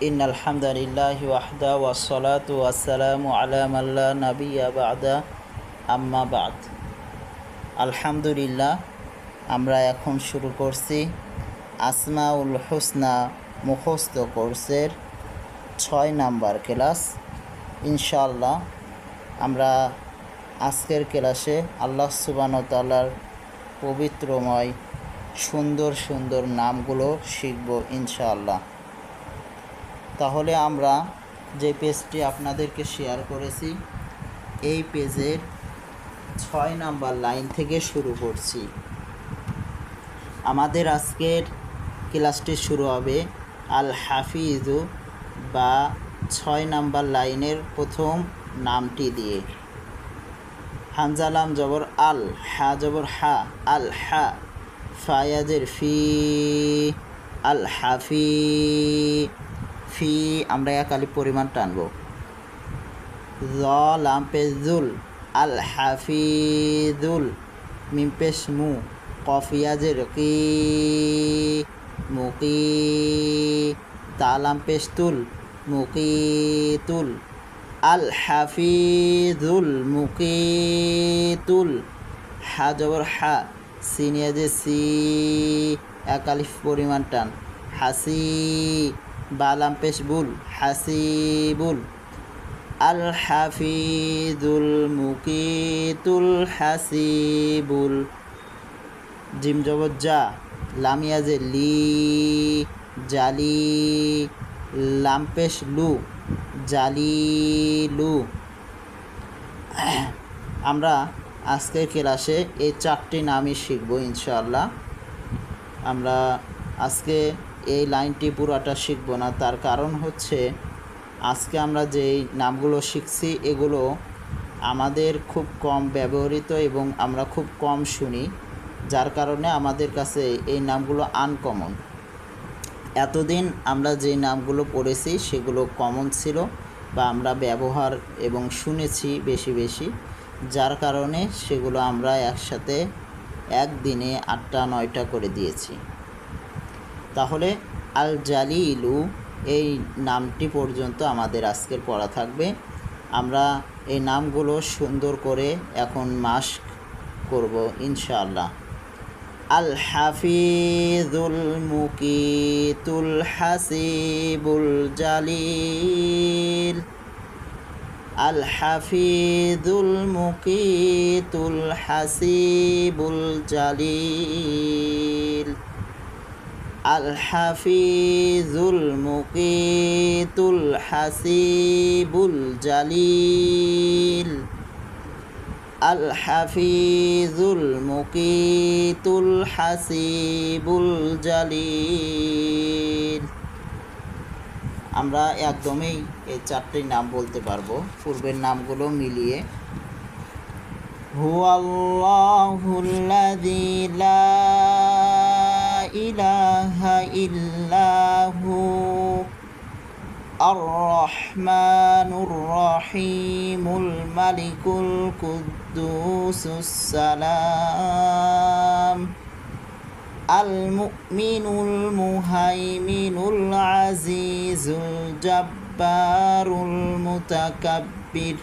ইন্নাল হামদালিল্লাহি ওয়াহদা ওয়াসসালাতু ওয়াসসালামু আলা মান লা নাবিয়্যা বা'দা আম্মা বা'দ। আলহামদুলিল্লাহ, আমরা এখন শুরু করছি আসমাউল হুসনা মুখস্থ কোর্সের 6 নাম্বার ক্লাস। ইনশাআল্লাহ আমরা আজকের ক্লাসে আল্লাহ সুবহানাহু ওয়া তাআলার পবিত্রময় সুন্দর সুন্দর নামগুলো শিখব ইনশাআল্লাহ। তাহলে আমরা যে পেজটি আপনাদেরকে শেয়ার করেছি এই পেজের 6 নাম্বার লাইন থেকে শুরু করছি। আমাদের আজকের ক্লাসটি শুরু হবে আল হাফিজু বা 6 নাম্বার লাইনের প্রথম নামটি দিয়ে। হামজা লাম জবর আল, হা জবর হা, আল হা, ফায়াজের ফি, আল হাফি, ফি আমরা এক আলিফ পরিমাণ টানব। জ লাম পেশ জুল, আল হাফিজুল, মিম পেশ মু, কফিয়াজের কি, মুকি, তা লাম পেশ তুল, মুকিতুল, আল হাফিজুল মুকিতুল, হা জবর হা, সিনিয়াজে সি, এক আলিফ পরিমাণ টান, হাসি, বালাম পেশ বুল, হাসিবুল, আল হাফিজুল মুকিতুল হাসিবুল, জিম জবর জা, লামিয়াজে লি, জালি, লাম পেশ লু, জালিলু। আমরা আজকের ক্লাসে এই 4টি নামই শিখব ইনশাআল্লাহ। আমরা আজকে এই লাইনটি পুরাটা শিখব না, তার কারণ হচ্ছে আজকে আমরা যেই নামগুলো শিখছি এগুলো আমাদের খুব কম ব্যবহৃত এবং আমরা খুব কম শুনি, যার কারণে আমাদের কাছে এই নামগুলো আনকমন। এতদিন আমরা যে নামগুলো পড়েছি সেগুলো কমন ছিল বা আমরা ব্যবহার এবং শুনেছি বেশি বেশি, যার কারণে সেগুলো আমরা একসাথে একদিনে 8টা 9টা করে দিয়েছি। তাহলে আল জালিলু এই নামটি পর্যন্ত আমাদের আজকের পড়া থাকবে। আমরা এই নামগুলো সুন্দর করে এখন মাস্ক করব ইনশাআল্লাহ। আল হাফিজুল মুকিতুল হাসিবুল জালিল, আল হাফিজুল মুকিতুল হাসিবুল জালিল, আল হাফিজুল মুকিতুল হাসিবুল জালিল, আল হাফিজুল মুকিতুল হাসিবুল জালিল। আমরা একদমই এই 4টি নাম বলতে পারবো পূর্বের নামগুলো মিলিয়ে। হুয়াল্লাহুল্লাযী লা ইলাহা ইল্লাহু আর-রহমানুর রহিমুল মালিকুল কুদ্দুসুস সালাম, আল মুমিনুল মুহাইমিনুল আজিজুল জাব্বারুল মুতাকাব্বির,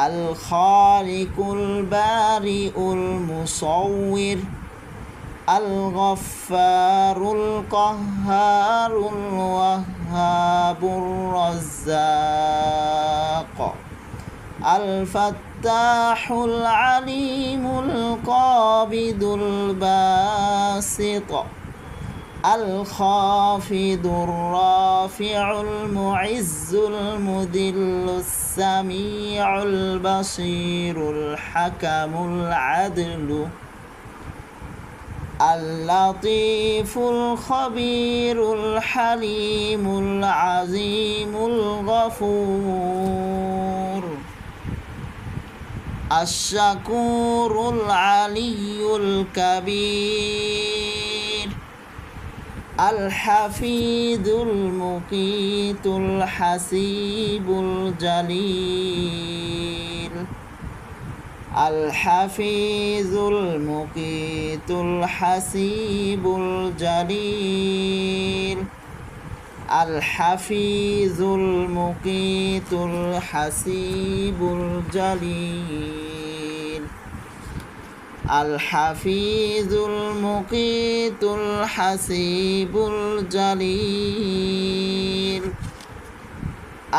আল খালিকুল বারিউল মুসাউওয়ির, আল গফফারুল কাহ্হারুল ওয়াহ্হাবুর রাজ্জাক, আল ফাত্তাহুল আলিমুল কাবিদুল বাসিত, আল খাফিদুর রাফিউল মুইজ্জুল মুদিল্লুস সামিউল বাসিরুল হাকামুল আদলু, আল লাতীফুল খবীরুল হালিমুল আজিমুল গফুর, আশ-শাকুরুল আলিয়্যুল কাবীর, আল হাফিজুল মুকিতুল হাসিবুল জালিল, আল হাফিজুল মুকিতুল হাসিবুল জালিল, আল হাফিজুল মুকিতুল হাসিবুল জালিল। আল হাফিজুল মুকিতুল হাসিবুল জালিল।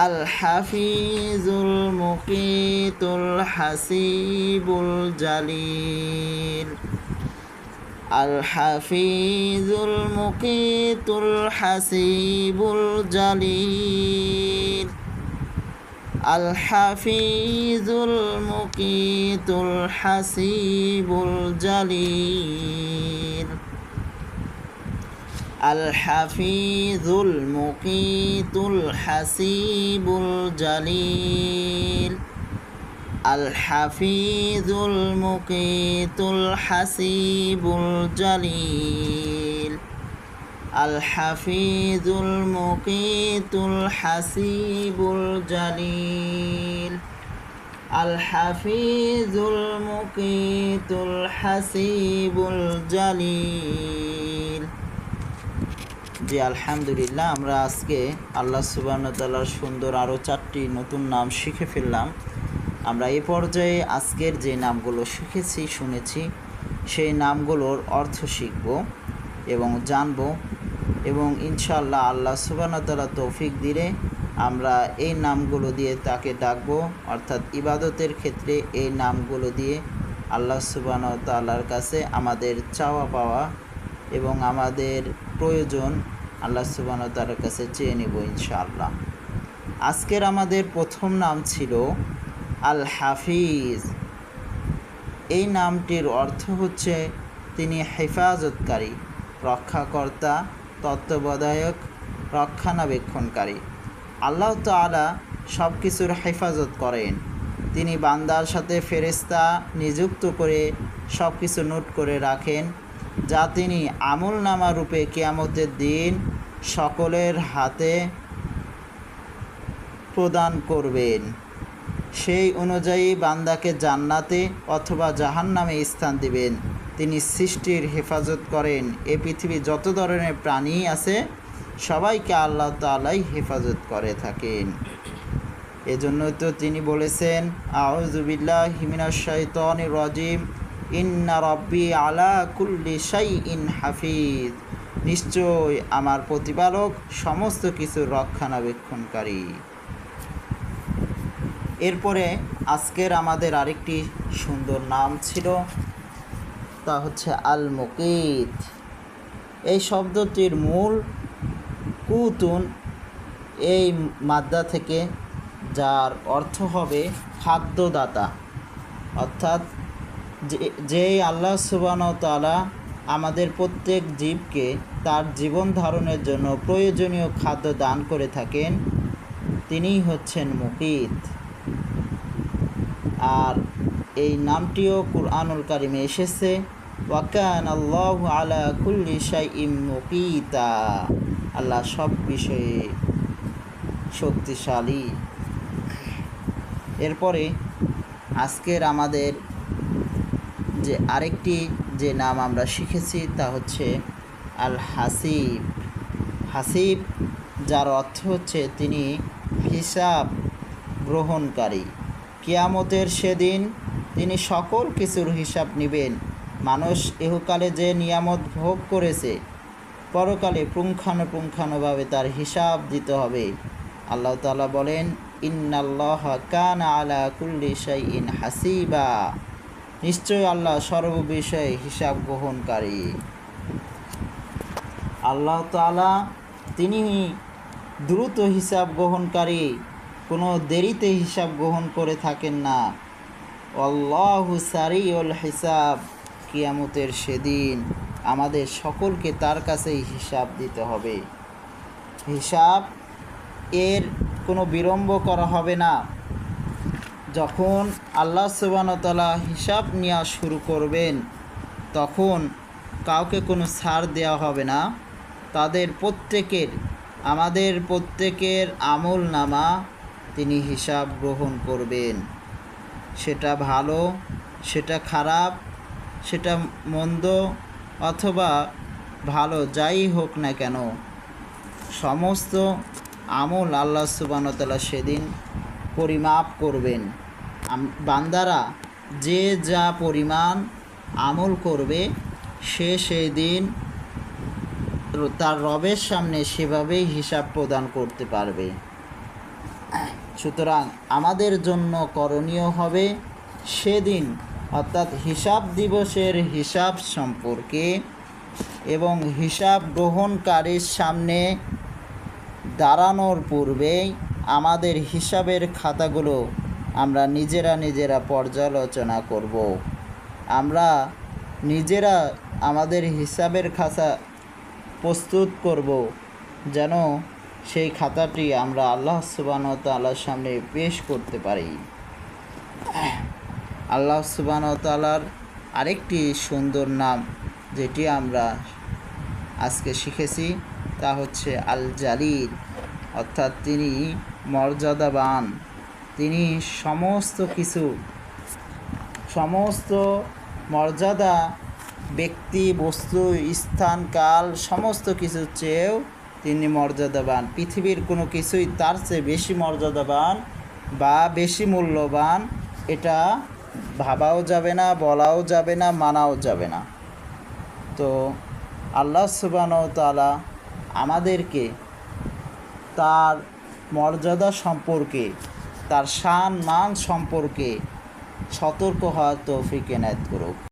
আল হাফিজুল মুকিতুল হাসিবুল জালিল। আল হাফিজুল মুকিতুল হাসিবুল জালিল। আল হাফিজুল মুকিতুল হাসিবুল জালিল। আল হাফিজুল মুকিতুল হাসিবুল জালিল। আল হাফিজুল মুকিতুল হাসিবুল জালিল। আল হাফিজুল মুকিতুল হাসিবুল জালিল। আল হাফিজুল মুকিতুল হাসিবুল জালিল। জি আলহামদুলিল্লাহ, আমরা আজকে আল্লাহ সুবহানাহু ওয়া তাআলার সুন্দর আরও 4টি নতুন নাম শিখে ফেললাম। আমরা এই পর্যায়ে আজকের যে নামগুলো শিখেছি শুনেছি সেই নামগুলোর অর্থ শিখব এবং জানব, এবং ইনশাআল্লাহ আল্লাহ সুবহানাহু ওয়া তাআলা তৌফিক দিলে আমরা এই নামগুলো দিয়ে তাকে ডাকব, অর্থাৎ ইবাদতের ক্ষেত্রে এই নামগুলো দিয়ে আল্লাহ সুবহানাহু ওয়া তাআলার কাছে আমাদের চাওয়া পাওয়া এবং আমাদের প্রয়োজন আল্লাহ সুবহানাহু ওয়া তাআলার কাছে চেয়ে নেব ইনশাআল্লাহ। আজকের আমাদের প্রথম নাম ছিল আল হাফিজ। এই নামটির অর্থ হচ্ছে তিনি হেফাজতকারী, রক্ষাকর্তা, তত্ত্বাবধায়ক, রক্ষণাবেক্ষণকারী। আল্লাহ তাআলা সব কিছুর হেফাজত করেন। তিনি বান্দার সাথে ফেরেশতা নিযুক্ত করে সব কিছু নোট করে রাখেন, যা তিনি আমলনামা রূপে কিয়ামতের দিন সকলের হাতে প্রদান করবেন। সেই অনুযায়ী বান্দাকে জান্নাতে অথবা জাহান্নামে স্থান দিবেন। তিনি সৃষ্টির হেফাজত করেন। এই পৃথিবী যত ধরনের প্রাণী আছে সবাইকে আল্লাহ তাআলাই হেফাজত করে থাকেন। এজন্যই তো তিনি বলেছেন, আউযু বিল্লাহি মিনাশ শাইতানির রাজিম, ইন্না রাব্বি আলা কুল্লি শাইইন হাফিজ। নিশ্চয় আমার প্রতিপালক সমস্ত কিছুর রক্ষণাবেক্ষণকারী। এরপরে আজকের আমাদের আরেকটি সুন্দর নাম ছিল, তা হচ্ছে আল মুকিত। এই শব্দটির মূল কুতুন এই মাদ্দা থেকে, যার অর্থ হবে খাদ্যদাতা, অর্থাৎ যে আল্লাহ সুবহানাহু ওয়া তাআলা আমাদের প্রত্যেক জীবকে তার জীবন ধারণের জন্য প্রয়োজনীয় খাদ্য দান করে থাকেন, তিনিই হচ্ছেন মুকিত। আর এই নামটিও কুরআনুল কারিমে এসেছে, ওয়া কানা আল্লাহু আলা কুল্লি শাইইন মুকিতা। আল্লাহ সব বিষয়ে শক্তিশালী। এরপরে আজকের আমাদের যে আরেকটি যে নাম আমরা শিখেছি তা হচ্ছে আল হাসিব। হাসিব, যার অর্থ হচ্ছে তিনি হিসাব গ্রহণকারী। কিয়ামতের সেদিন তিনি সকল কিছুর হিসাব নেবেন। মানুষ ইহকালে যে নিয়ামত ভোগ করেছে, পরকালে পুঙ্খানুপুঙ্খানুভাবে তার হিসাব দিতে হবে। আল্লাহ তাআলা বলেন, ইন্নাল্লাহা কানা আলা কুল্লি শাইইন হাসিবা। নিশ্চয় আল্লাহ সর্ববিষয়ে হিসাব গ্রহণকারী। আল্লাহ তাআলা তিনি দ্রুত হিসাব গ্রহণকারী, কোনো দেরিতে হিসাব গ্রহণ করে থাকেন না। আল্লাহু সারিউল হিসাব। কিয়ামতের সেদিন আমাদের সকলকে তার কাছেই হিসাব দিতে হবে। হিসাব এর কোনো বিলম্ব করা হবে না। যখন আল্লাহ সুবহানাহু ওয়া তাআলা হিসাব নেওয়া শুরু করবেন, তখন কাউকে কোনো ছাড় দেওয়া হবে না। তাদের প্রত্যেকের, আমাদের প্রত্যেকের আমলনামা তিনি হিসাব গ্রহণ করবেন। সেটা ভালো, সেটা খারাপ, সেটা মন্দ অথবা ভালো, যাই হোক না কেন, সমস্ত আমল আল্লাহ সুবহানাহু ওয়া তাআলা সেদিন পরিমাপ করবেন। বান্দারা যে যা পরিমাণ আমল করবে সে সেই দিন তার রবের সামনে সেভাবেই হিসাব প্রদান করতে পারবে। সুতরাং আমাদের জন্য করণীয় হবে সেদিন অর্থাৎ হিসাব দিবসের হিসাব সম্পর্কে এবং হিসাব গ্রহণকারীর সামনে দাঁড়ানোর পূর্বেই আমাদের হিসাবের খাতাগুলো আমরা নিজেরা পর্যালোচনা করব। আমরা নিজেরা আমাদের হিসাবের খাতা প্রস্তুত করব যেন সেই খাতাটি আমরা আল্লাহ সুবহানাহু ওয়া তাআলার সামনে পেশ করতে পারি। আল্লাহ সুবহানাহু ওয়া তাআলার আরেকটি সুন্দর নাম যেটি আমরা আজকে শিখেছি তা হচ্ছে আল জালিল, অর্থাৎ তিনি মর্যাদাবান। তিনি সমস্ত মর্যাদা, ব্যক্তি, বস্তু, স্থান, কাল সমস্ত কিছুর চেয়েও তিনি মর্যাদাবান। পৃথিবীর কোনো কিছুই তার চেয়ে বেশি মর্যাদাবান বা বেশি মূল্যবান এটা ভাবাও যাবে না, বলাও যাবে না, মানাও যাবে না। তো আল্লাহ সুবহানাহু ওয়া তাআলা আমাদেরকে তার মর্যাদা সম্পর্কে, তার শান মান সম্পর্কে সতর্ক হওয়ার তৌফিক এনায়েত করুক।